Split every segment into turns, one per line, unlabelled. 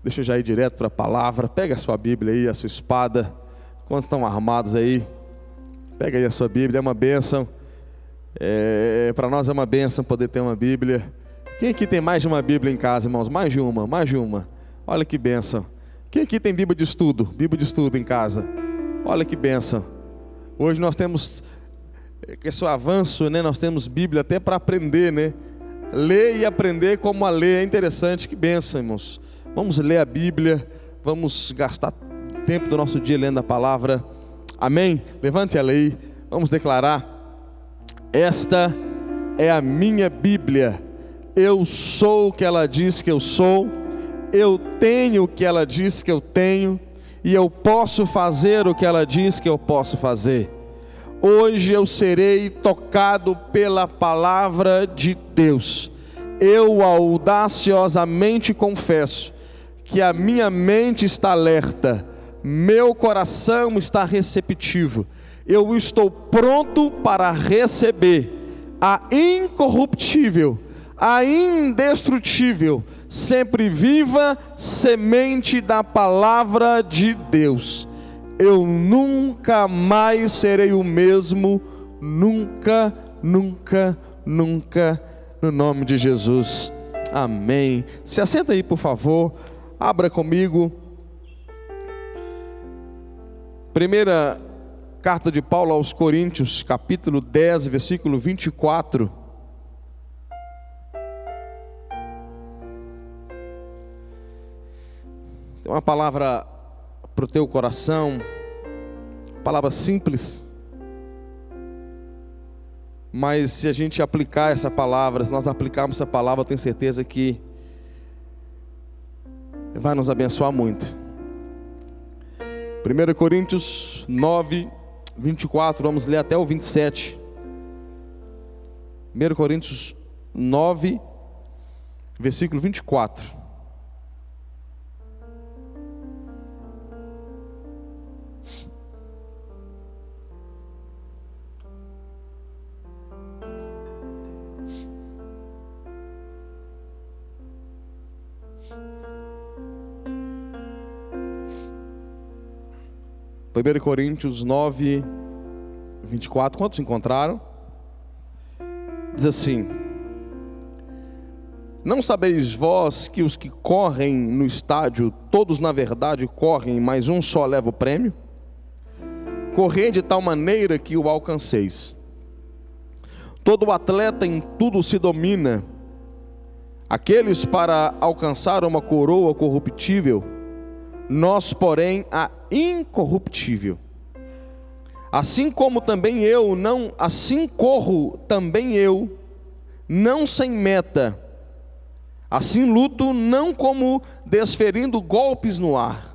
Deixa eu já ir direto para a palavra. Pega a sua Bíblia aí, a sua espada. Quantos estão armados aí? Pega aí a sua Bíblia, é uma bênção. Para nós é uma bênção poder ter uma Bíblia. Quem aqui tem mais de uma Bíblia em casa, irmãos? Mais de uma. Olha que bênção. Quem aqui tem Bíblia de estudo? Bíblia de estudo em casa. Olha que bênção. Hoje nós temos, com esse avanço, né? Nós temos Bíblia até para aprender, né? Ler e aprender como a ler é interessante. Que bênção, irmãos. Vamos ler a Bíblia. Vamos gastar tempo do nosso dia lendo a palavra. Amém? Levante ela aí. Vamos declarar: esta é a minha Bíblia. Eu sou o que ela diz que eu sou. Eu tenho o que ela diz que eu tenho. E eu posso fazer o que ela diz que eu posso fazer. Hoje eu serei tocado pela palavra de Deus. Eu audaciosamente confesso que a minha mente está alerta, meu coração está receptivo. Eu estou pronto para receber a incorruptível, a indestrutível, sempre viva semente da palavra de Deus. Eu nunca mais serei o mesmo, nunca, no nome de Jesus, amém. Se assenta aí, por favor, abra comigo, primeira carta de Paulo aos Coríntios, capítulo 10, versículo 24, tem uma palavra para o teu coração, palavra simples, mas se a gente aplicar essa palavra, se nós aplicarmos essa palavra, eu tenho certeza que vai nos abençoar muito. 1 Coríntios 9, 24, vamos ler até o 27. 1 Coríntios 9, versículo 24. Primeiro Coríntios 9, 24, quantos encontraram? Diz assim: não sabeis vós que os que correm no estádio, todos na verdade correm, mas um só leva o prêmio? Correi de tal maneira que o alcanceis. Todo atleta em tudo se domina, aqueles para alcançar uma coroa corruptível, nós porém a incorruptível. Assim como também eu não, assim corro também eu, não sem meta. Assim luto não como desferindo golpes no ar,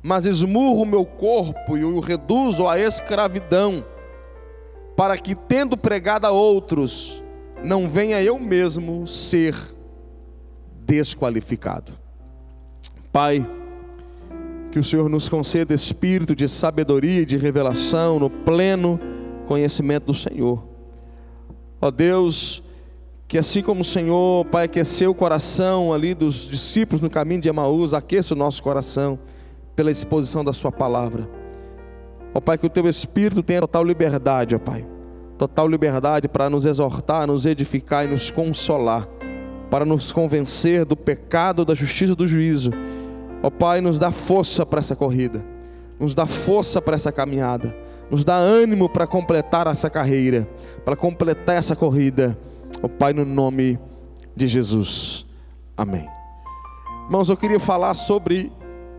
mas esmurro o meu corpo e o reduzo à escravidão, para que, tendo pregado a outros, não venha eu mesmo ser desqualificado. Pai, que o Senhor nos conceda espírito de sabedoria e de revelação no pleno conhecimento do Senhor. Ó Deus, que assim como o Senhor, Pai, aqueceu o coração ali dos discípulos no caminho de Emaús, aqueça o nosso coração pela exposição da sua palavra. Ó Pai, que o teu Espírito tenha total liberdade, ó Pai, total liberdade para nos exortar, nos edificar e nos consolar, para nos convencer do pecado, da justiça e do juízo. Ó Pai, nos dá força para essa corrida, nos dá força para essa caminhada, nos dá ânimo para completar essa carreira, para completar essa corrida. Ó Pai, no nome de Jesus, amém. Irmãos, eu queria falar sobre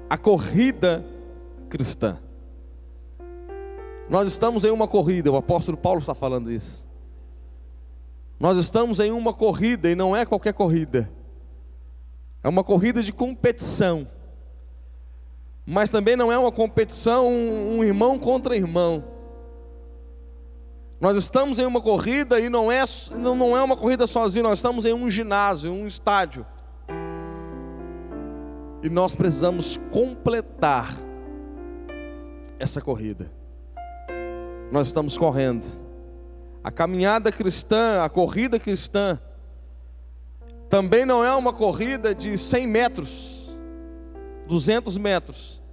a corrida cristã. Nós estamos em uma corrida, o apóstolo Paulo está falando isso. Nós estamos em uma corrida e não é qualquer corrida, é uma corrida de competição. Mas também não é uma competição, um irmão contra irmão. Nós estamos em uma corrida e não é uma corrida sozinho, nós estamos em um ginásio, um estádio. E nós precisamos completar essa corrida. Nós estamos correndo. A caminhada cristã, a corrida cristã, também não é uma corrida de 100 metros. 200 metros.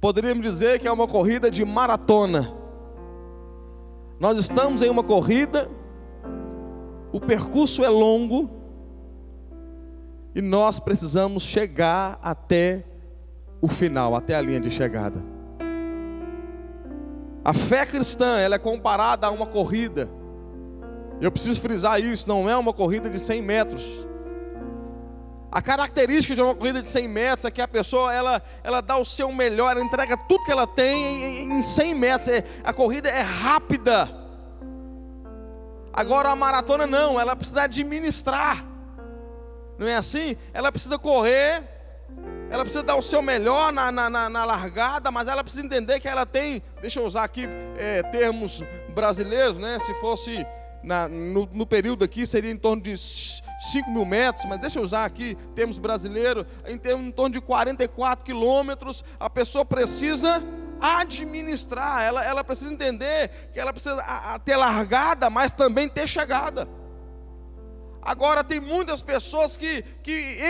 Poderíamos dizer que é uma corrida de maratona. Nós estamos em uma corrida, o percurso é longo e nós precisamos chegar até o final, até a linha de chegada. A fé cristã, ela é comparada a uma corrida. Eu preciso frisar isso, não é uma corrida de 100 metros. A característica de uma corrida de 100 metros é que a pessoa, ela dá o seu melhor, ela entrega tudo que ela tem em 100 metros. A corrida é rápida. Agora a maratona não, ela precisa administrar. Não é assim? Ela precisa correr, ela precisa dar o seu melhor na largada, mas ela precisa entender que ela tem, deixa eu usar aqui termos brasileiros, né? Se fosse no período aqui seria em torno de 5.000 metros, mas deixa eu usar aqui termos brasileiros, em torno de 44 quilômetros. A pessoa precisa administrar, ela precisa entender que ela precisa ter largada, mas também ter chegada. Agora tem muitas pessoas que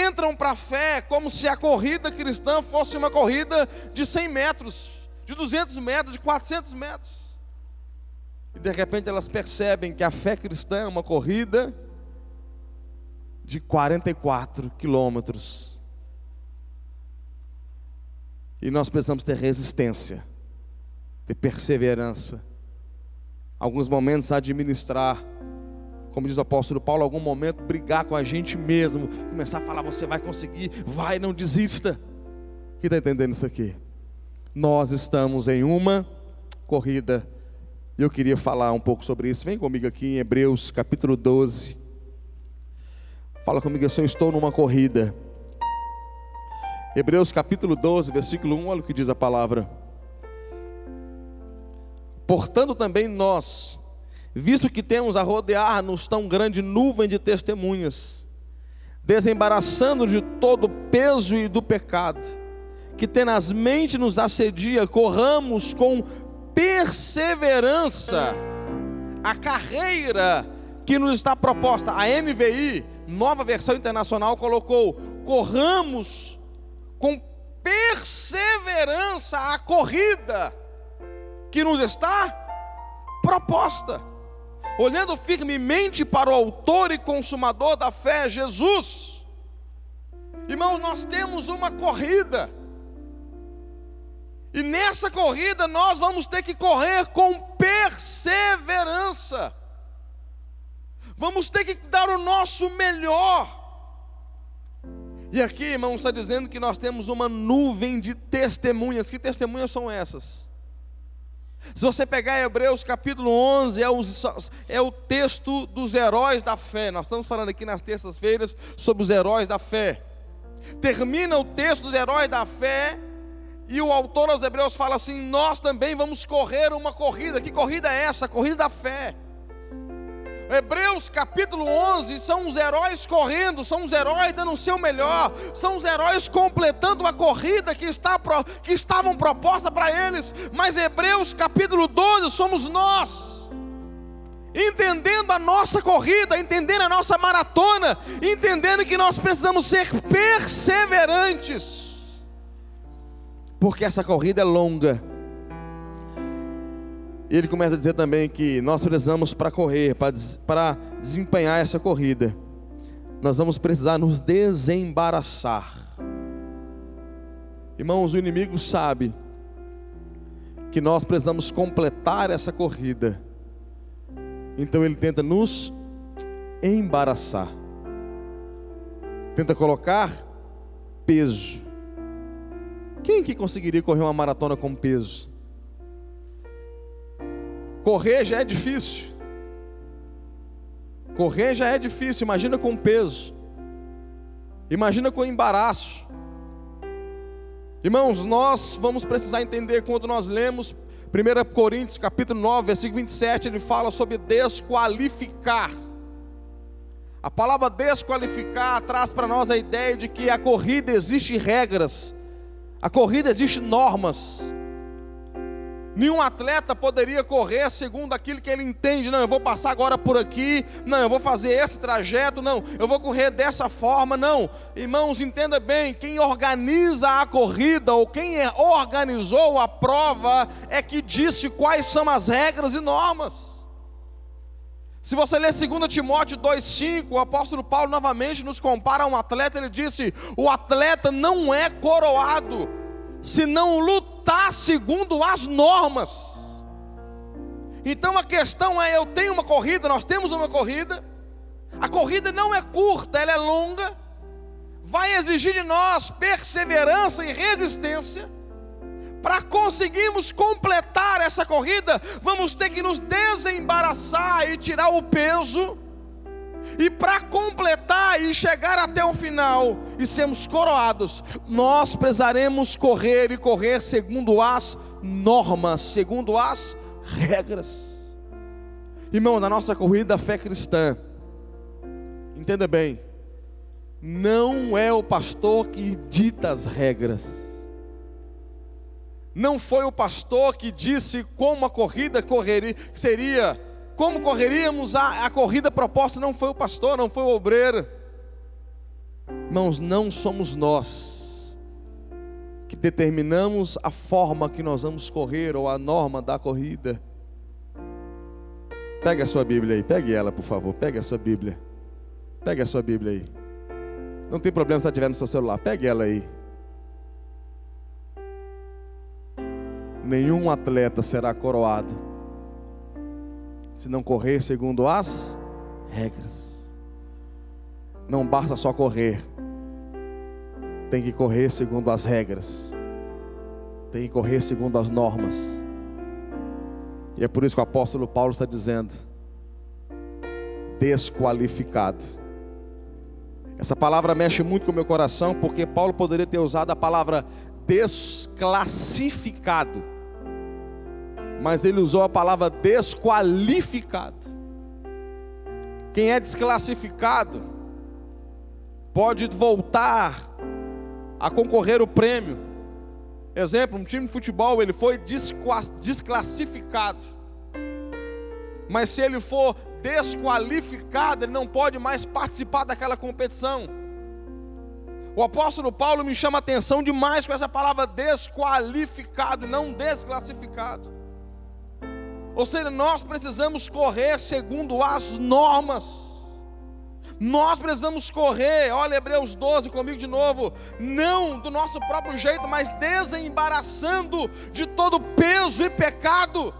entram para a fé como se a corrida cristã fosse uma corrida de 100 metros, de 200 metros, de 400 metros. E de repente elas percebem que a fé cristã é uma corrida de 44 quilômetros. E nós precisamos ter resistência, ter perseverança, alguns momentos administrar, como diz o apóstolo Paulo, algum momento brigar com a gente mesmo, começar a falar, você vai conseguir, vai, não desista. Quem está entendendo isso aqui? Nós estamos em uma corrida, e eu queria falar um pouco sobre isso. Vem comigo aqui em Hebreus capítulo 12, fala comigo assim, eu estou numa corrida. Hebreus capítulo 12, versículo 1, olha o que diz a palavra. Portanto também nós, visto que temos a rodear-nos tão grande nuvem de testemunhas, desembaraçando de todo o peso e do pecado, que tenazmente nos assedia, corramos com perseverança a carreira que nos está proposta. A NVI, nova versão internacional, colocou, corramos com perseverança a corrida que nos está proposta, olhando firmemente para o autor e consumador da fé, Jesus. Irmãos, nós temos uma corrida, e nessa corrida nós vamos ter que correr com perseverança, vamos ter que dar o nosso melhor. E aqui, irmãos, está dizendo que nós temos uma nuvem de testemunhas. Que testemunhas são essas? Se você pegar Hebreus capítulo 11, é o texto dos heróis da fé. Nós estamos falando aqui nas terças-feiras sobre os heróis da fé. Termina o texto dos heróis da fé, e o autor aos Hebreus fala assim, nós também vamos correr uma corrida. Que corrida é essa? A corrida da fé. Hebreus capítulo 11, são os heróis correndo, são os heróis dando o seu melhor, são os heróis completando a corrida que estavam propostas para eles. Mas Hebreus capítulo 12 somos nós, entendendo a nossa corrida, entendendo a nossa maratona, entendendo que nós precisamos ser perseverantes, porque essa corrida é longa. E ele começa a dizer também que nós precisamos, para correr, para desempenhar essa corrida, nós vamos precisar nos desembaraçar. Irmãos, o inimigo sabe que nós precisamos completar essa corrida, então ele tenta nos embaraçar, tenta colocar peso. Quem que conseguiria correr uma maratona com peso? Correr já é difícil. Correr já é difícil, imagina com peso. Imagina com embaraço. Irmãos, nós vamos precisar entender, quando nós lemos 1 Coríntios capítulo 9, versículo 27, ele fala sobre desqualificar. A palavra desqualificar traz para nós a ideia de que a corrida existe regras, a corrida existe normas. Nenhum atleta poderia correr segundo aquilo que ele entende. Não, eu vou passar agora por aqui. Não, eu vou fazer esse trajeto. Não, eu vou correr dessa forma. Não, irmãos, entenda bem. Quem organiza a corrida ou quem organizou a prova é que disse quais são as regras e normas. Se você ler 2 Timóteo 2,5, o apóstolo Paulo novamente nos compara a um atleta. Ele disse: o atleta não é coroado se não lutar segundo as normas. Então a questão é: eu tenho uma corrida, nós temos uma corrida. A corrida não é curta, ela é longa. Vai exigir de nós perseverança e resistência. Para conseguirmos completar essa corrida, vamos ter que nos desembaraçar e tirar o peso. E para completar e chegar até o final e sermos coroados, nós precisaremos correr, e correr segundo as normas, segundo as regras. Irmão, na nossa corrida da fé cristã, entenda bem, não é o pastor que dita as regras. Não foi o pastor que disse como a corrida seria, como correríamos a corrida proposta. Não foi o pastor, não foi o obreiro. Irmãos, não somos nós que determinamos a forma que nós vamos correr ou a norma da corrida. Pega a sua Bíblia aí, pegue ela, por favor, pegue a sua Bíblia. Pegue a sua Bíblia aí. Não tem problema se ela estiver no seu celular, pegue ela aí. Nenhum atleta será coroado se não correr segundo as regras. Não basta só correr, tem que correr segundo as regras, tem que correr segundo as normas. E é por isso que o apóstolo Paulo está dizendo: desqualificado. Essa palavra mexe muito com o meu coração, porque Paulo poderia ter usado a palavra desclassificado, mas ele usou a palavra desqualificado. Quem é desclassificado pode voltar a concorrer o prêmio. Exemplo, um time de futebol, ele foi desclassificado, mas se ele for desqualificado, ele não pode mais participar daquela competição. O apóstolo Paulo me chama a atenção demais com essa palavra desqualificado, não desclassificado. Ou seja, nós precisamos correr segundo as normas. Nós precisamos correr, olha Hebreus 12 comigo de novo, não do nosso próprio jeito, mas desembaraçando de todo peso e pecado.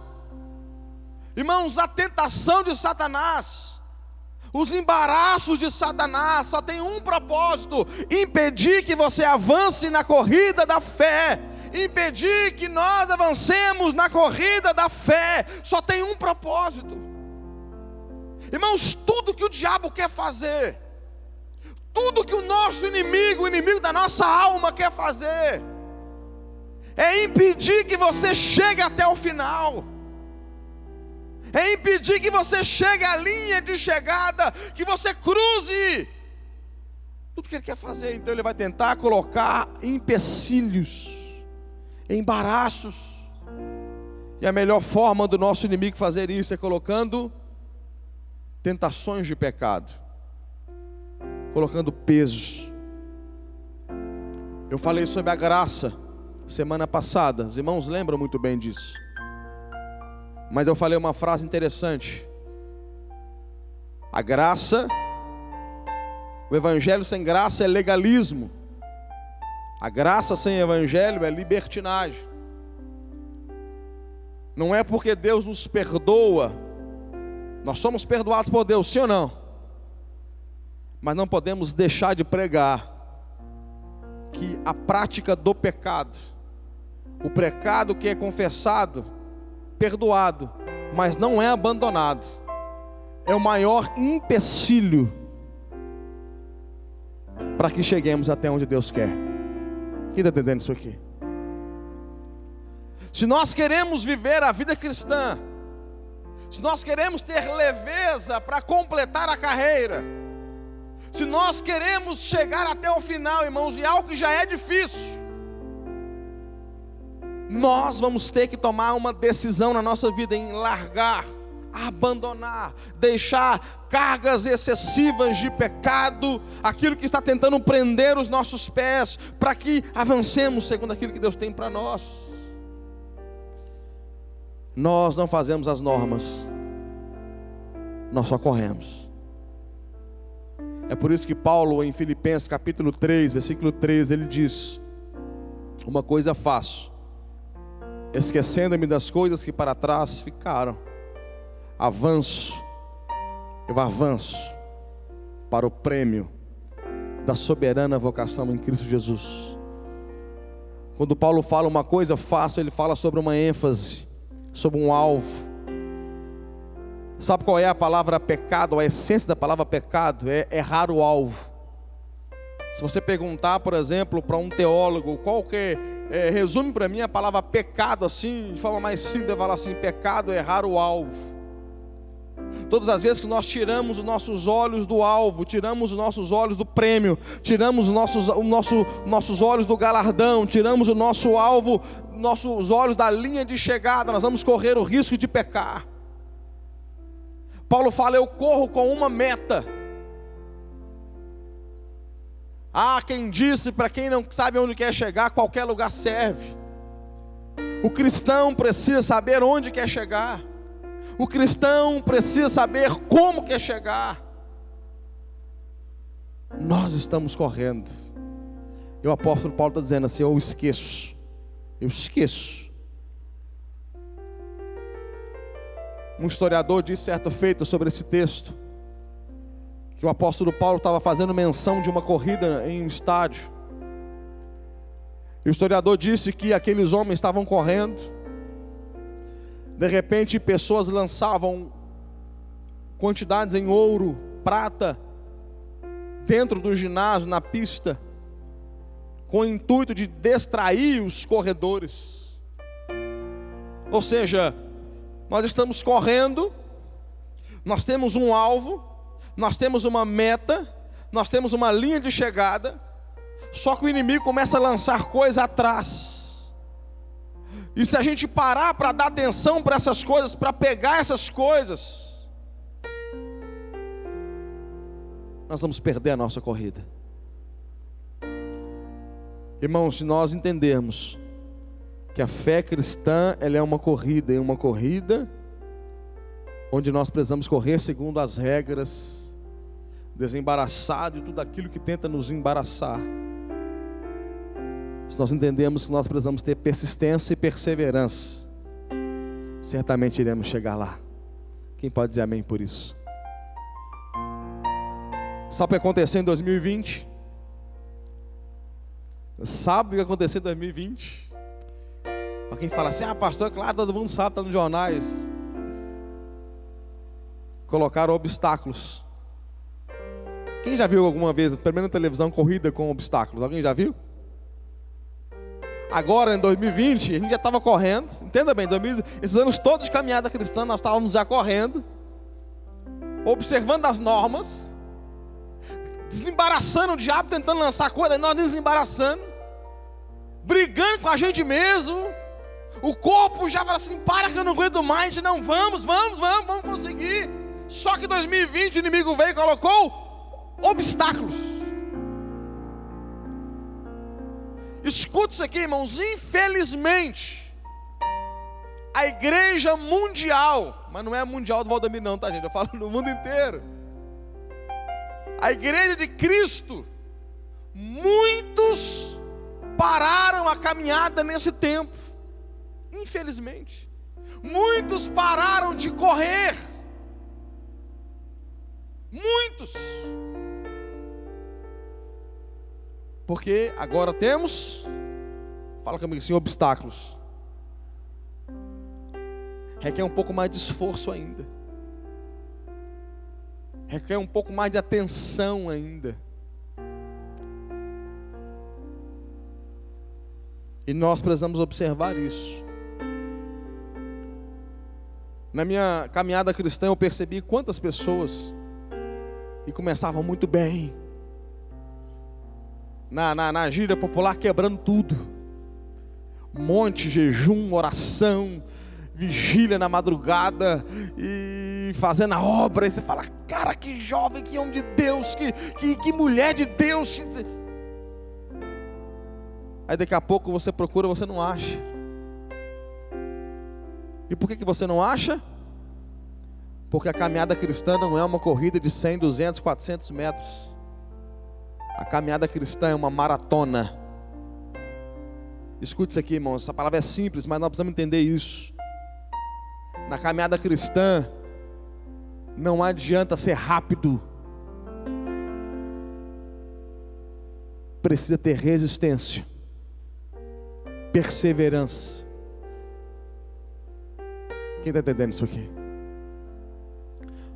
Irmãos, a tentação de Satanás, os embaraços de Satanás só tem um propósito: impedir que você avance na corrida da fé. Impedir que nós avancemos na corrida da fé só tem um propósito. Irmãos, tudo que o diabo quer fazer, tudo que o nosso inimigo, o inimigo da nossa alma quer fazer, é impedir que você chegue até o final, é impedir que você chegue à linha de chegada, que você cruze. Tudo que ele quer fazer, então ele vai tentar colocar empecilhos, embaraços. E a melhor forma do nosso inimigo fazer isso é colocando tentações de pecado, colocando pesos. Eu falei sobre a graça semana passada, os irmãos lembram muito bem disso. Mas eu falei uma frase interessante: a graça, o evangelho sem graça é legalismo. A graça sem evangelho é libertinagem. Não é porque Deus nos perdoa, nós somos perdoados por Deus, sim ou não? Mas não podemos deixar de pregar que a prática do pecado, o pecado que é confessado, perdoado, mas não é abandonado, é o maior empecilho para que cheguemos até onde Deus quer. Quem está entendendo isso aqui? Se nós queremos viver a vida cristã, se nós queremos ter leveza para completar a carreira, se nós queremos chegar até o final, irmãos, e algo que já é difícil, Nós vamos ter que tomar uma decisão na nossa vida em largar, abandonar, deixar cargas excessivas de pecado, aquilo que está tentando prender os nossos pés, para que avancemos segundo aquilo que Deus tem para nós. Nós não fazemos as normas, nós só corremos. É por isso que Paulo, em Filipenses capítulo 3, versículo 13, ele diz: uma coisa faço, esquecendo-me das coisas que para trás ficaram, eu avanço para o prêmio da soberana vocação em Cristo Jesus. Quando Paulo fala uma coisa faço, ele fala sobre uma ênfase, sobre um alvo. Sabe qual é a palavra pecado? A essência da palavra pecado é errar o alvo. Se você perguntar, por exemplo, para um teólogo, qual que resume para mim a palavra pecado assim, de forma mais simples, falar assim: pecado é errar o alvo. Todas as vezes que nós tiramos os nossos olhos do alvo, tiramos os nossos olhos do prêmio, tiramos nossos olhos do galardão, tiramos o nosso alvo, nossos olhos da linha de chegada, nós vamos correr o risco de pecar. Paulo fala: eu corro com uma meta. Quem disse, para quem não sabe onde quer chegar, qualquer lugar serve. O cristão precisa saber onde quer chegar. O cristão precisa saber como quer chegar. Nós estamos correndo. E o apóstolo Paulo está dizendo assim: eu esqueço. Um historiador disse certa feita sobre esse texto, que o apóstolo Paulo estava fazendo menção de uma corrida em um estádio. E o historiador disse que aqueles homens estavam correndo. De repente pessoas lançavam quantidades em ouro, prata, dentro do ginásio, na pista, com o intuito de distrair os corredores. Ou seja, nós estamos correndo, nós temos um alvo, nós temos uma meta, nós temos uma linha de chegada, só que o inimigo começa a lançar coisa atrás. E se a gente parar para dar atenção para essas coisas, para pegar essas coisas, nós vamos perder a nossa corrida. Irmãos, se nós entendermos que a fé cristã, ela é uma corrida, e uma corrida onde nós precisamos correr segundo as regras, desembaraçar de tudo aquilo que tenta nos embaraçar. Se nós entendemos que nós precisamos ter persistência e perseverança, certamente iremos chegar lá. Quem pode dizer amém por isso? Sabe o que aconteceu em 2020? Sabe o que aconteceu em 2020? Para quem fala assim: pastor, é claro, todo mundo sabe, está nos jornais. Colocaram obstáculos. Quem já viu alguma vez, pelo menos na televisão, corrida com obstáculos? Alguém já viu? Agora, em 2020, a gente já estava correndo. Entenda bem, esses anos todos de caminhada cristã, nós estávamos já correndo, observando as normas, desembaraçando o diabo, tentando lançar coisa, nós desembaraçando, brigando com a gente mesmo. O corpo já fala assim: para que eu não aguento mais. Não, vamos conseguir. Só que em 2020 o inimigo veio e colocou obstáculos. Escuta isso aqui, irmãos. Infelizmente, a igreja mundial, mas não é a mundial do Valdemir não, tá, gente? Eu falo no mundo inteiro. A igreja de Cristo, muitos pararam a caminhada nesse tempo. Infelizmente, muitos pararam de correr. Muitos. Porque agora temos, fala comigo assim, obstáculos. Requer um pouco mais de esforço ainda. Requer um pouco mais de atenção ainda. E nós precisamos observar isso. Na minha caminhada cristã eu percebi quantas pessoas que começavam muito bem, na gíria popular, quebrando tudo. monte, jejum, oração, vigília na madrugada e fazendo a obra. E você fala, cara, que jovem, que homem de Deus, que mulher de Deus. Aí daqui a pouco você procura, você não acha. E por que você não acha? Porque a caminhada cristã não é uma corrida de 100, 200, 400 metros. A caminhada cristã é uma maratona. Escute isso aqui, irmãos. Essa palavra é simples, mas nós precisamos entender isso. Na caminhada cristã, não adianta ser rápido. Precisa ter resistência, perseverança. Quem está entendendo isso aqui?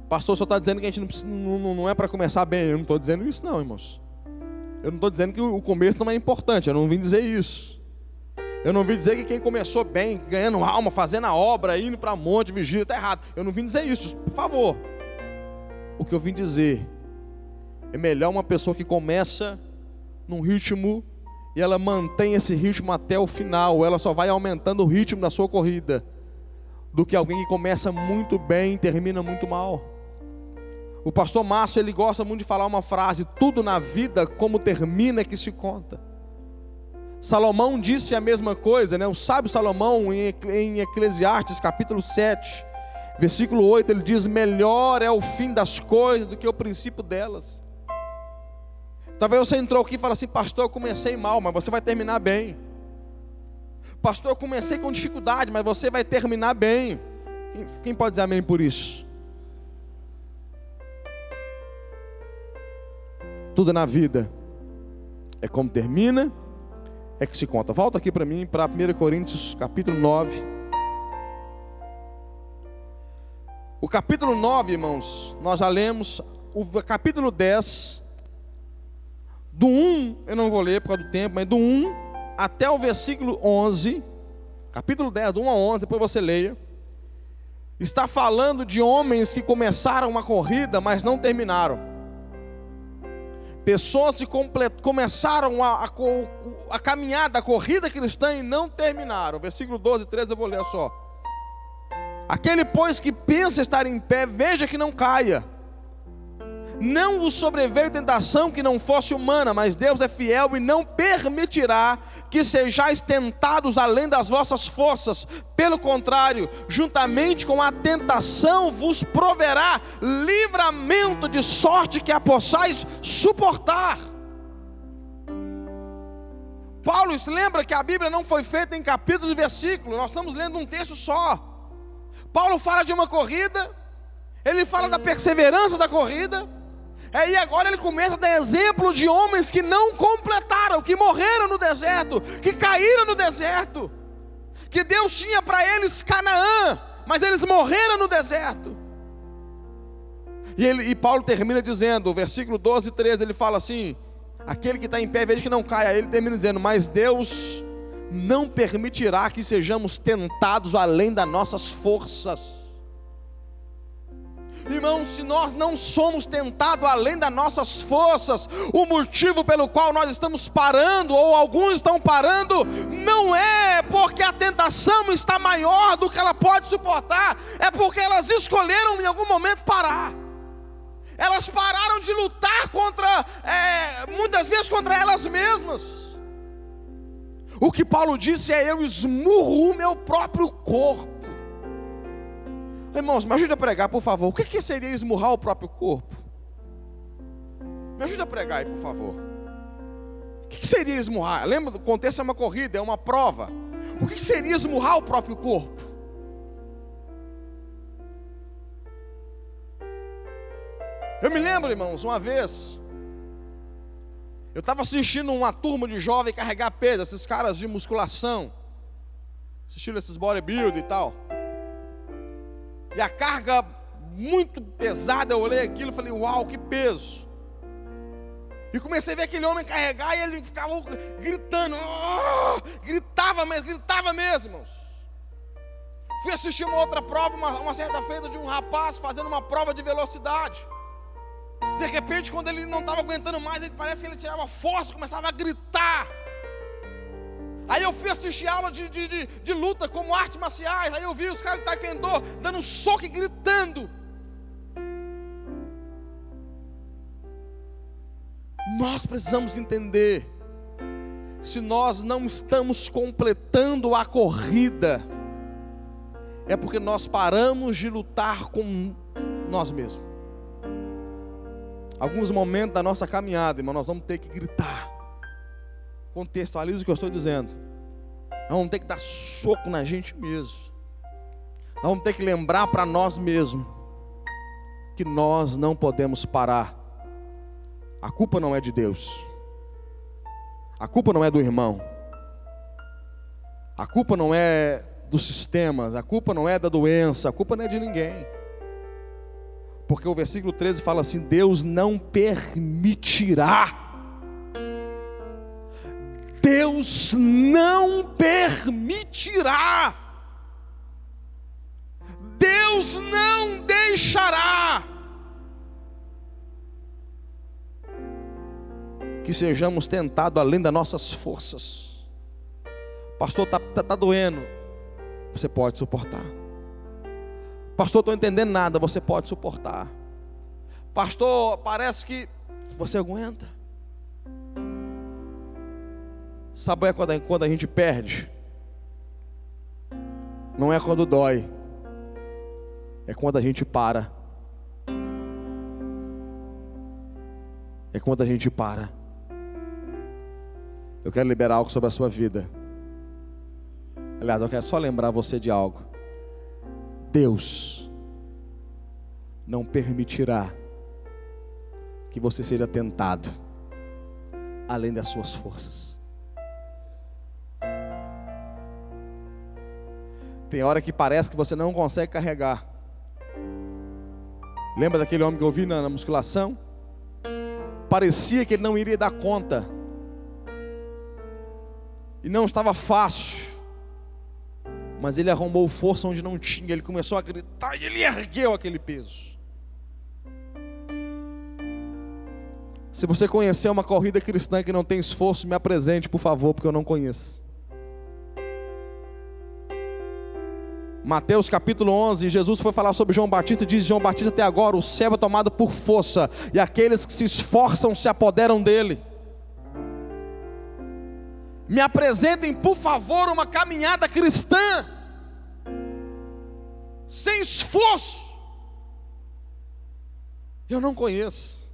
Pastor, só está dizendo que a gente não é para começar bem. Eu não estou dizendo isso não, irmãos. Eu não estou dizendo que o começo não é importante. Eu não vim dizer isso. Eu não vim dizer que quem começou bem, ganhando alma, fazendo a obra, indo para monte, vigília, está errado. Eu não vim dizer isso, por favor. O que eu vim dizer é melhor uma pessoa que começa num ritmo e ela mantém esse ritmo até o final, ela só vai aumentando o ritmo da sua corrida, do que alguém que começa muito bem e termina muito mal. O pastor Márcio, ele gosta muito de falar uma frase: tudo na vida como termina é que se conta. Salomão disse a mesma coisa, né? O sábio Salomão em Eclesiastes capítulo 7, versículo 8, ele diz: melhor é o fim das coisas do que o princípio delas. Talvez você entrou aqui e fala assim: pastor, eu comecei mal, mas você vai terminar bem. Pastor, eu comecei com dificuldade, mas você vai terminar bem. Quem pode dizer amém por isso? Tudo na vida é como termina, é que se conta. Volta aqui para mim, para 1 Coríntios capítulo 9. O capítulo 9, irmãos, nós já lemos. O capítulo 10, do 1, eu não vou ler por causa do tempo, mas do 1 até o versículo 11, capítulo 10, do 1 a 11, depois você leia. Está falando de homens que começaram uma corrida, mas não terminaram. Pessoas que começaram a caminhada, a corrida cristã e não terminaram. Versículo 12 e 13 eu vou ler só. Aquele, pois, que pensa estar em pé, veja que não caia. Não vos sobreveio tentação que não fosse humana, mas Deus é fiel e não permitirá que sejais tentados além das vossas forças. Pelo contrário, juntamente com a tentação vos proverá livramento, de sorte que a possais suportar. Paulo lembra que a Bíblia não foi feita em capítulos e versículos. Nós estamos lendo um texto só. Paulo fala de uma corrida, ele fala da perseverança da corrida. E agora ele começa a dar exemplo de homens que não completaram, que morreram no deserto, que caíram no deserto, que Deus tinha para eles Canaã, mas eles morreram no deserto. E Paulo termina dizendo, versículo 12 e 13, ele fala assim: aquele que está em pé, veja que não caia. Aí ele termina dizendo: mas Deus não permitirá que sejamos tentados além das nossas forças. Irmãos, se nós não somos tentados além das nossas forças, o motivo pelo qual nós estamos parando, ou alguns estão parando, não é porque a tentação está maior do que ela pode suportar, é porque elas escolheram em algum momento parar. Elas pararam de lutar muitas vezes contra elas mesmas. O que Paulo disse é: eu esmurro o meu próprio corpo. Irmãos, me ajude a pregar, por favor. O que seria esmurrar o próprio corpo? Me ajude a pregar aí, por favor. O que seria esmurrar? Lembra, o contexto é uma corrida, é uma prova. O que seria esmurrar o próprio corpo? Eu me lembro, irmãos, uma vez eu estava assistindo uma turma de jovens carregar peso, esses caras de musculação, assistindo esses bodybuilding e tal. E a carga muito pesada, eu olhei aquilo e falei: uau, que peso. E comecei a ver aquele homem carregar e ele ficava gritando, gritava mesmo, irmãos. Fui assistir uma outra prova, uma certa feita, de um rapaz fazendo uma prova de velocidade. De repente, quando ele não estava aguentando mais, parece que ele tirava força, começava a gritar. Aí eu fui assistir aula de luta como artes marciais. Aí eu vi os caras de taekwondo dando soco e gritando. Nós precisamos entender, se nós não estamos completando a corrida, é porque nós paramos de lutar com nós mesmos. Alguns momentos da nossa caminhada, irmão, nós vamos ter que gritar. Contextualiza o que eu estou dizendo. Nós vamos ter que dar soco na gente mesmo. Nós vamos ter que lembrar para nós mesmos que nós não podemos parar. A culpa não é de Deus. A culpa não é do irmão. A culpa não é dos sistemas. A culpa não é da doença. A culpa não é de ninguém. Porque o versículo 13 fala assim: Deus não permitirá. Deus não permitirá. Deus não deixará que sejamos tentados além das nossas forças. Pastor, tá doendo. Você pode suportar. Pastor, estou entendendo nada. Você pode suportar. Pastor, parece que você aguenta. Sabe quando a gente perde? Não é quando dói. É quando a gente para. É quando a gente para. Eu quero liberar algo sobre a sua vida. Aliás, eu quero só lembrar você de algo. Deus não permitirá que você seja tentado além das suas forças. Tem hora que parece que você não consegue carregar. Lembra daquele homem que eu vi na musculação? Parecia que ele não iria dar conta. E não estava fácil. Mas ele arrumou força onde não tinha. Ele começou a gritar e ele ergueu aquele peso. Se você conhecer uma corrida cristã que não tem esforço, me apresente, por favor, porque eu não conheço. Mateus capítulo 11, Jesus foi falar sobre João Batista e diz: João Batista até agora o céu é tomado por força, e aqueles que se esforçam se apoderam dele. Me apresentem, por favor, uma caminhada cristã sem esforço. Eu não conheço.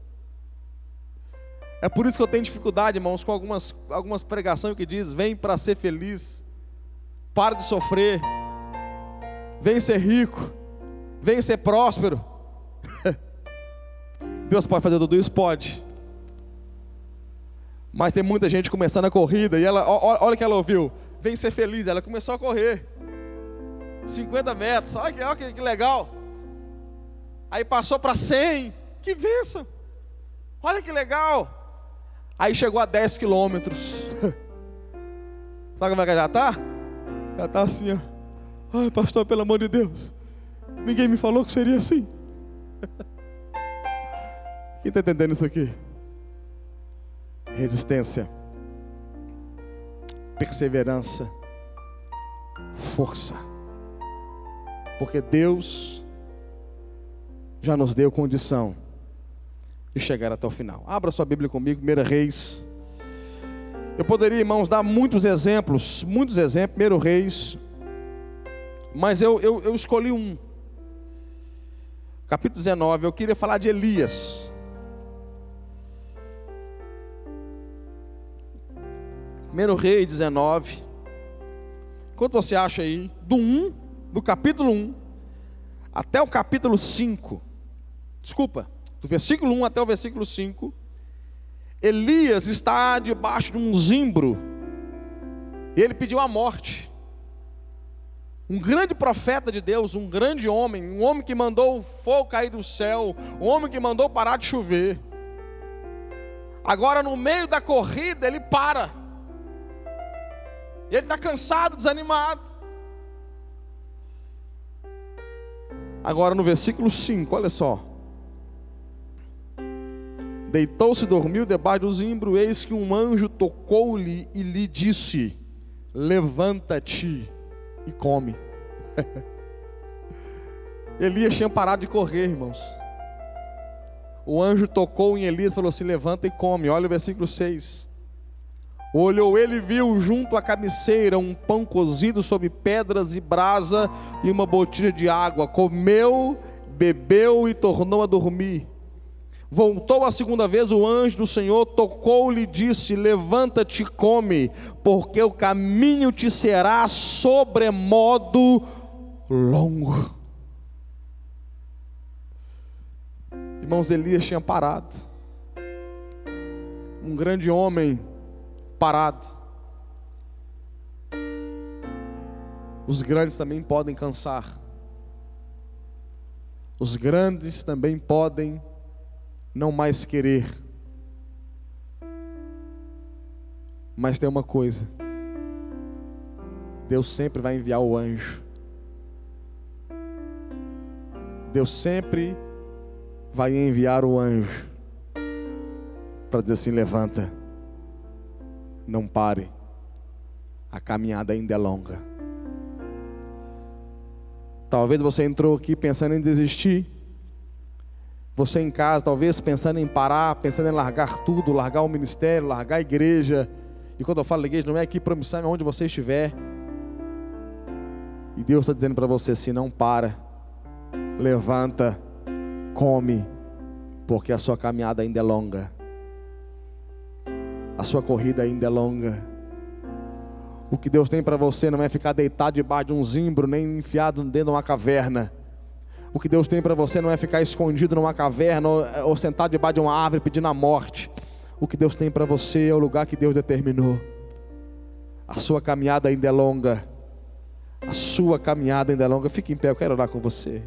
É por isso que eu tenho dificuldade, irmãos, com algumas pregações que diz: vem para ser feliz, para de sofrer, vem ser rico, vem ser próspero. Deus pode fazer tudo isso? Pode. Mas tem muita gente começando a corrida e ela, olha o que ela ouviu: vem ser feliz. Ela começou a correr 50 metros, olha que legal. Aí passou para 100, que bênção, olha que legal. Aí chegou a 10 quilômetros. Sabe como é que já está? Já está assim, ó. Ai, pastor, pelo amor de Deus, ninguém me falou que seria assim. Quem está entendendo isso aqui? Resistência, perseverança, força. Porque Deus já nos deu condição de chegar até o final. Abra sua Bíblia comigo, 1 Reis. Eu poderia, irmãos, dar muitos exemplos, 1 Reis, mas eu escolhi um. Capítulo 19, eu queria falar de Elias. Reis 19. Quanto você acha aí? Do capítulo 1 até o capítulo 5. Desculpa, do versículo 1 até o versículo 5. Elias está debaixo de um zimbro. E ele pediu a morte. Um grande profeta de Deus, um grande homem, um homem que mandou o fogo cair do céu, um homem que mandou parar de chover. Agora no meio da corrida ele para. Ele está cansado, desanimado. Agora no versículo 5, olha só. Deitou-se e dormiu debaixo do zimbro, eis que um anjo tocou-lhe e lhe disse: levanta-te e come. Elias tinha parado de correr, irmãos. O anjo tocou em Elias e falou assim: levanta e come. Olha o versículo 6. Olhou ele e viu junto à cabeceira um pão cozido sobre pedras e brasa e uma botija de água. Comeu, bebeu e tornou a dormir. Voltou a segunda vez o anjo do Senhor, tocou-lhe e disse: levanta-te e come, porque o caminho te será sobremodo longo. Irmãos, Elias tinha parado. Um grande homem parado. Os grandes também podem cansar. Os grandes também podem não mais querer. Mas tem uma coisa: Deus sempre vai enviar o anjo. Deus sempre vai enviar o anjo para dizer assim: levanta, não pare, a caminhada ainda é longa. Talvez você entrou aqui pensando em desistir. Você em casa, talvez pensando em parar, pensando em largar tudo, largar o ministério, largar a igreja. E quando eu falo igreja, não é aqui para missão, é onde você estiver. E Deus está dizendo para você assim: não para, levanta, come, porque a sua caminhada ainda é longa. A sua corrida ainda é longa. O que Deus tem para você não é ficar deitado debaixo de um zimbro, nem enfiado dentro de uma caverna. O que Deus tem para você não é ficar escondido numa caverna ou sentado debaixo de uma árvore pedindo a morte. O que Deus tem para você é o lugar que Deus determinou. A sua caminhada ainda é longa. A sua caminhada ainda é longa. Fique em pé, eu quero orar com você.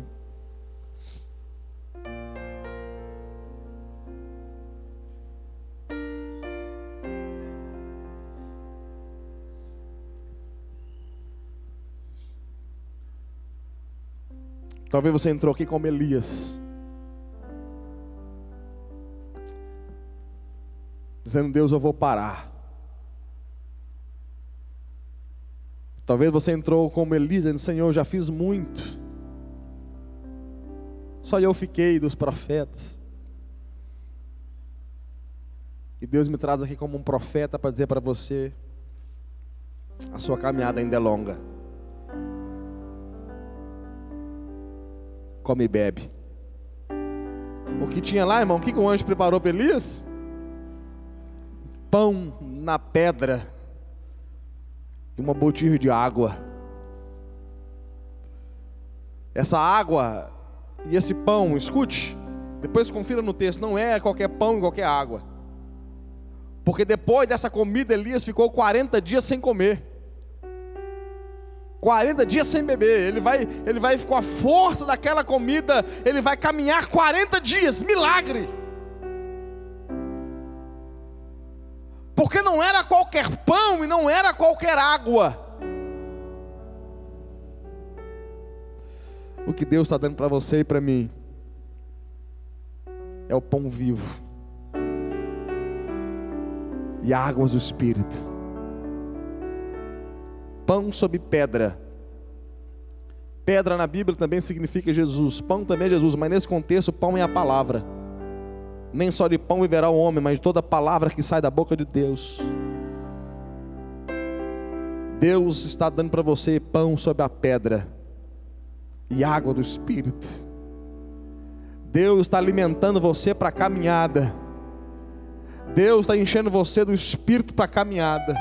Talvez você entrou aqui como Elias, dizendo: Deus, eu vou parar. Talvez você entrou como Elias, dizendo: Senhor, eu já fiz muito, só eu fiquei dos profetas. E Deus me traz aqui como um profeta para dizer para você: a sua caminhada ainda é longa. Come e bebe. O que tinha lá, irmão? O que o anjo preparou para Elias? Pão na pedra e uma botija de água. Essa água e esse pão, escute, depois confira no texto, não é qualquer pão e qualquer água. Porque depois dessa comida, Elias ficou 40 dias sem comer. 40 dias sem beber. Ele vai com a força daquela comida, ele vai caminhar 40 dias, milagre. Porque não era qualquer pão e não era qualquer água. O que Deus está dando para você e para mim é o pão vivo e águas do Espírito. Pão sobre pedra. Pedra na Bíblia também significa Jesus. Pão também é Jesus, mas nesse contexto, pão é a palavra. Nem só de pão viverá o homem, mas de toda palavra que sai da boca de Deus. Deus está dando para você pão sobre a pedra e água do Espírito. Deus está alimentando você para a caminhada. Deus está enchendo você do Espírito para a caminhada.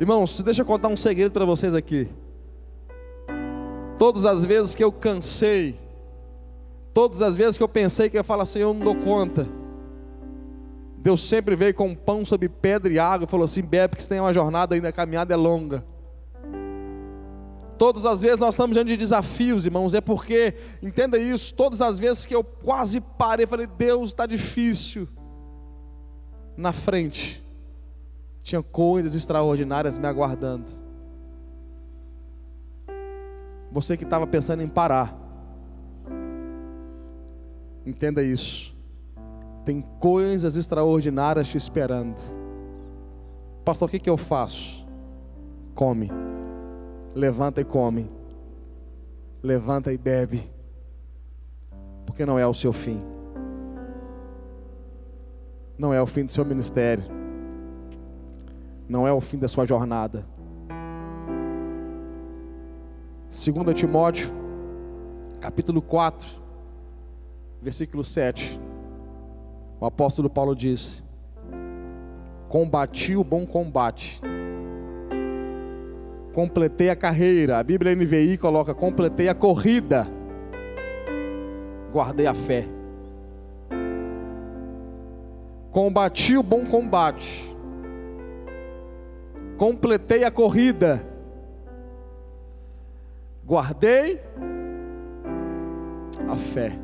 Irmãos, deixa eu contar um segredo para vocês aqui. Todas as vezes que eu cansei, todas as vezes que eu pensei que eu ia falar assim: eu não dou conta, Deus sempre veio com pão sobre pedra e água e falou assim: bebe, porque você tem uma jornada ainda, a caminhada é longa. Todas as vezes nós estamos diante de desafios, irmãos, é porque, entenda isso, todas as vezes que eu quase parei, falei: Deus, está difícil, na frente tinha coisas extraordinárias me aguardando. Você que estava pensando em parar, entenda isso, tem coisas extraordinárias te esperando. pastor, o que eu faço? Come. Levanta e come. Levanta e bebe. Porque não é o seu fim. Não é o fim do seu ministério. Não é o fim da sua jornada. 2 Timóteo, capítulo 4, versículo 7. O apóstolo Paulo disse: combati o bom combate, completei a carreira. A Bíblia NVI coloca: completei a corrida, guardei a fé. Combati o bom combate, completei a corrida, guardei a fé.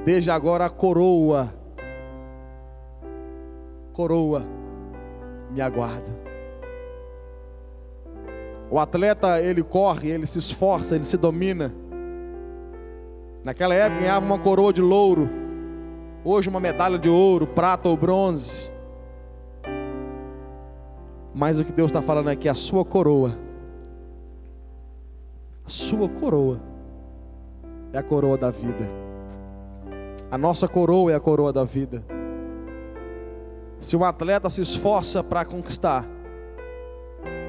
Desde agora a coroa me aguarda. O atleta, ele corre, ele se esforça, ele se domina. Naquela época ganhava uma coroa de louro, hoje uma medalha de ouro, prata ou bronze. Mas o que Deus está falando é que a sua coroa é a coroa da vida. A nossa coroa é a coroa da vida. Se um atleta se esforça para conquistar,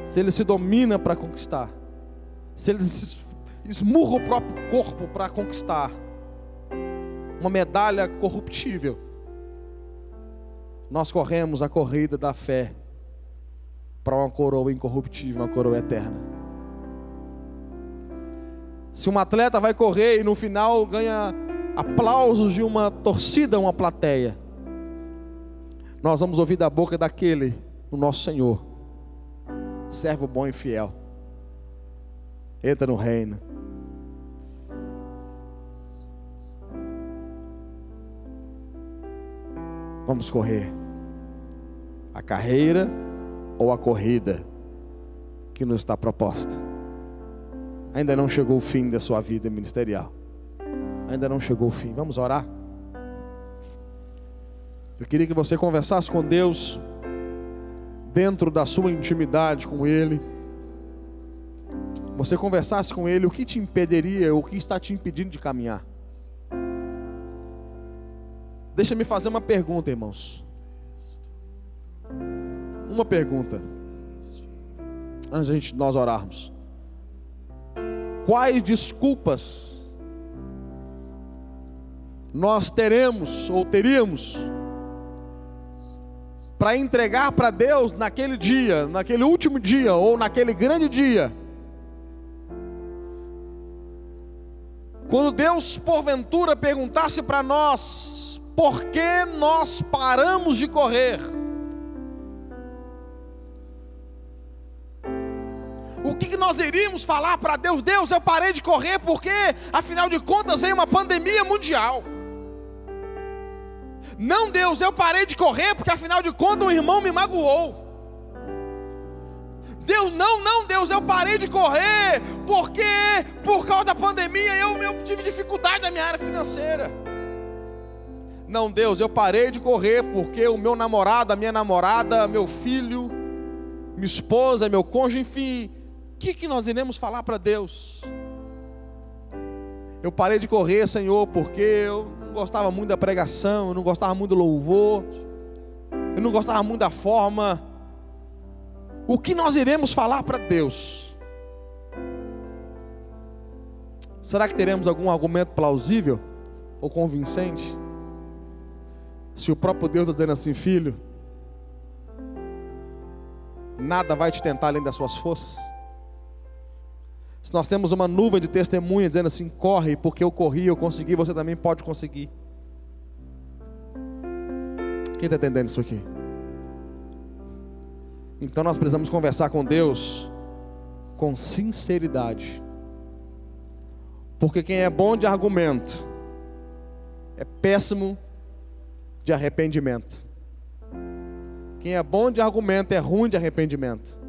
se ele se domina para conquistar, se ele esmurra o próprio corpo para conquistar uma medalha corruptível, nós corremos a corrida da fé para uma coroa incorruptível, uma coroa eterna. Se um atleta vai correr e no final ganha aplausos de uma torcida, uma plateia, nós vamos ouvir da boca daquele, o nosso Senhor: servo bom e fiel, entra no reino. Vamos correr a carreira ou a corrida que nos está proposta. Ainda não chegou o fim da sua vida ministerial. Ainda não chegou o fim. Vamos orar? Eu queria que você conversasse com Deus dentro da sua intimidade com Ele. Você conversasse com Ele o que te impediria, o que está te impedindo de caminhar. Deixa-me fazer uma pergunta, irmãos. Uma pergunta, antes de nós orarmos. Quais desculpas nós teremos ou teríamos para entregar para Deus naquele dia, naquele último dia ou naquele grande dia, quando Deus porventura perguntasse para nós por que nós paramos de correr? O que nós iríamos falar para Deus? Deus, eu parei de correr porque afinal de contas veio uma pandemia mundial. Não, Deus, eu parei de correr porque afinal de contas um irmão me magoou. Deus, não, Deus, eu parei de correr porque por causa da pandemia eu tive dificuldade na minha área financeira. Não, Deus, eu parei de correr porque o meu namorado, a minha namorada, meu filho, minha esposa, meu cônjuge, enfim. O que nós iremos falar para Deus? Eu parei de correr, Senhor, porque eu não gostava muito da pregação, eu não gostava muito do louvor, eu não gostava muito da forma. O que nós iremos falar para Deus? Será que teremos algum argumento plausível ou convincente? Se o próprio Deus está dizendo assim: filho, nada vai te tentar além das suas forças. Se nós temos uma nuvem de testemunhas dizendo assim: corre, porque eu corri, eu consegui, você também pode conseguir. Quem está entendendo isso aqui? Então nós precisamos conversar com Deus com sinceridade. Porque quem é bom de argumento é péssimo de arrependimento. Quem é bom de argumento é ruim de arrependimento.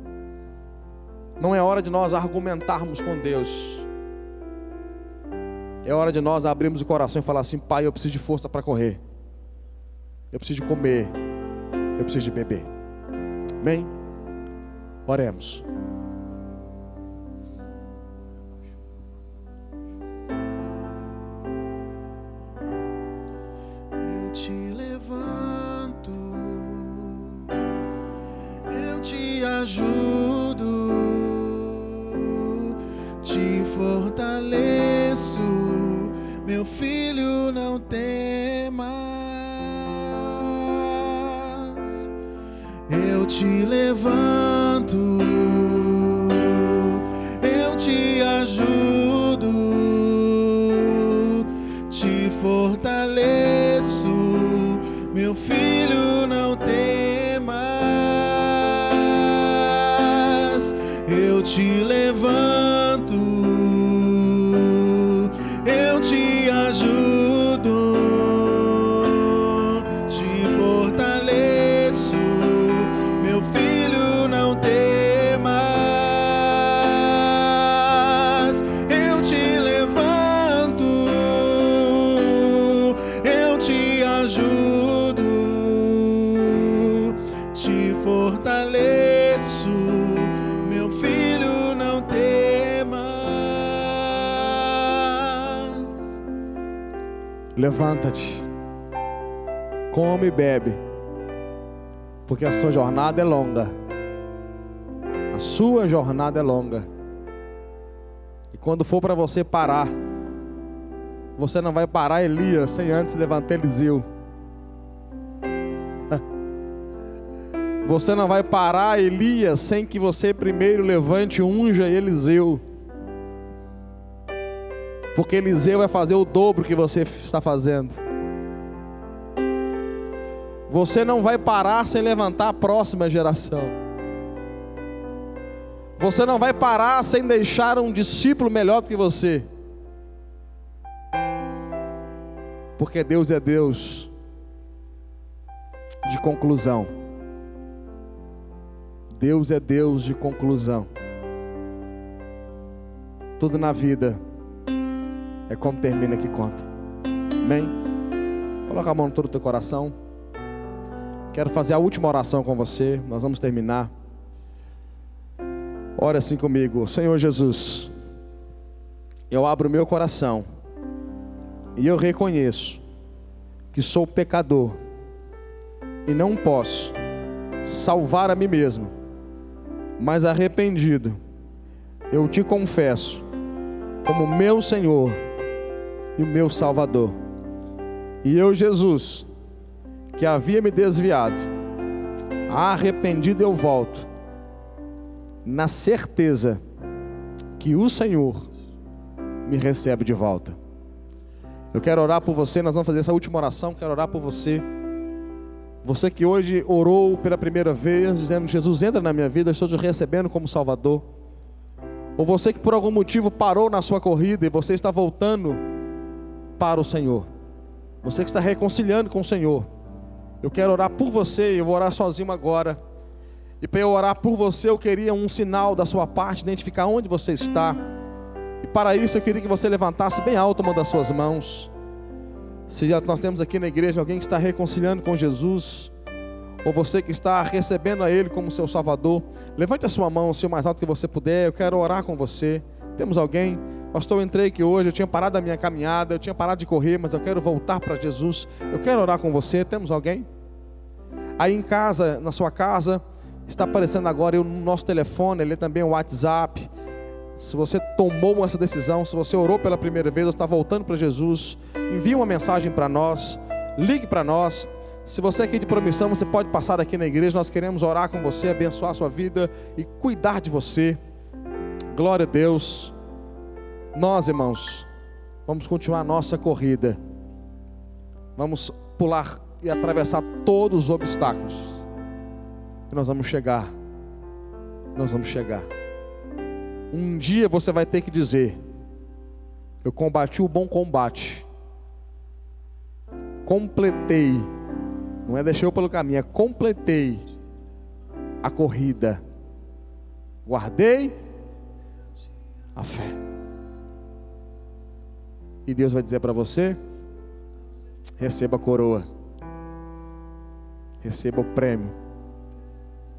Não é hora de nós argumentarmos com Deus. É hora de nós abrirmos o coração e falar assim: Pai, eu preciso de força para correr. Eu preciso de comer. Eu preciso de beber. Amém? Oremos.
Eu te levanto, eu te ajudo, te fortaleço, meu filho, não temas. Eu te levanto, eu te ajudo, te fortaleço, meu filho, não temas. Eu te levanto, eu te ajudo, te fortaleço, meu filho, não temas. Eu te levanto, eu te ajudo, te fortaleço, meu filho, não temas.
Levanta-te, come e bebe, porque a sua jornada é longa. A sua jornada é longa. E quando for para você parar, você não vai parar Elias sem antes levantar Eliseu. Você não vai parar Elias sem que você primeiro levante e unja Eliseu. Porque Eliseu vai fazer o dobro que você está fazendo. Você não vai parar sem levantar a próxima geração. Você não vai parar sem deixar um discípulo melhor do que você. Porque Deus é Deus de conclusão. Deus é Deus de conclusão. Tudo na vida é como termina que conta. Amém? Coloca a mão no todo o teu coração. Quero fazer a última oração com você. Nós vamos terminar. Ora assim comigo. Senhor Jesus, eu abro o meu coração e eu reconheço que sou pecador e não posso salvar a mim mesmo, mas arrependido, eu te confesso como meu Senhor e o meu Salvador. E eu, Jesus, que havia me desviado, arrependido eu volto, na certeza que o Senhor me recebe de volta. Eu quero orar por você, nós vamos fazer essa última oração, quero orar por você. Você que hoje orou pela primeira vez, dizendo: Jesus, entra na minha vida, eu estou te recebendo como Salvador. Ou você que por algum motivo parou na sua corrida e você está voltando para o Senhor. Você que está reconciliando com o Senhor. Eu quero orar por você, eu vou orar sozinho agora. E para eu orar por você, eu queria um sinal da sua parte, identificar onde você está. E para isso eu queria que você levantasse bem alto uma das suas mãos. Se nós temos aqui na igreja alguém que está reconciliando com Jesus, ou você que está recebendo a Ele como seu Salvador, levante a sua mão, o mais alto que você puder. Eu quero orar com você. Temos alguém? Pastor, eu entrei aqui hoje, eu tinha parado a minha caminhada, eu tinha parado de correr, mas eu quero voltar para Jesus. Eu quero orar com você. Temos alguém? Aí em casa, na sua casa, está aparecendo agora o nosso telefone, ele também o WhatsApp. Se você tomou essa decisão, se você orou pela primeira vez, ou está voltando para Jesus, envie uma mensagem para nós, ligue para nós. Se você é aqui de Promissão, você pode passar aqui na igreja, nós queremos orar com você, abençoar a sua vida e cuidar de você. Glória a Deus. Nós, irmãos, vamos continuar a nossa corrida. Vamos pular e atravessar todos os obstáculos. E nós vamos chegar. Nós vamos chegar. Um dia você vai ter que dizer: eu combati o bom combate. Completei. Não é deixei eu pelo caminho, é completei a corrida. Guardei a fé. E Deus vai dizer para você: receba a coroa. Receba o prêmio.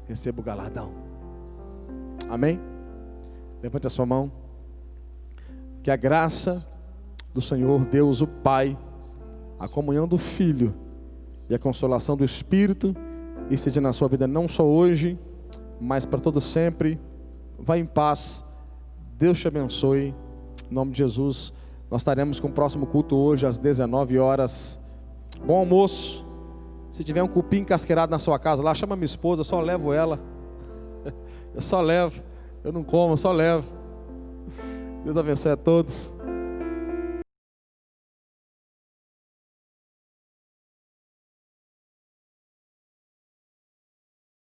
receba o galardão. Amém? Levante a sua mão. Que a graça do Senhor Deus, o Pai, a comunhão do Filho e a consolação do Espírito esteja na sua vida não só hoje, mas para todo sempre. Vá em paz. Deus te abençoe. Em nome de Jesus. Nós estaremos com o próximo culto hoje às 19 horas. Bom almoço. Se tiver um cupim encasqueirado na sua casa lá, chama minha esposa, eu só levo ela. Eu só levo. Eu não como, eu só levo. Deus abençoe a todos.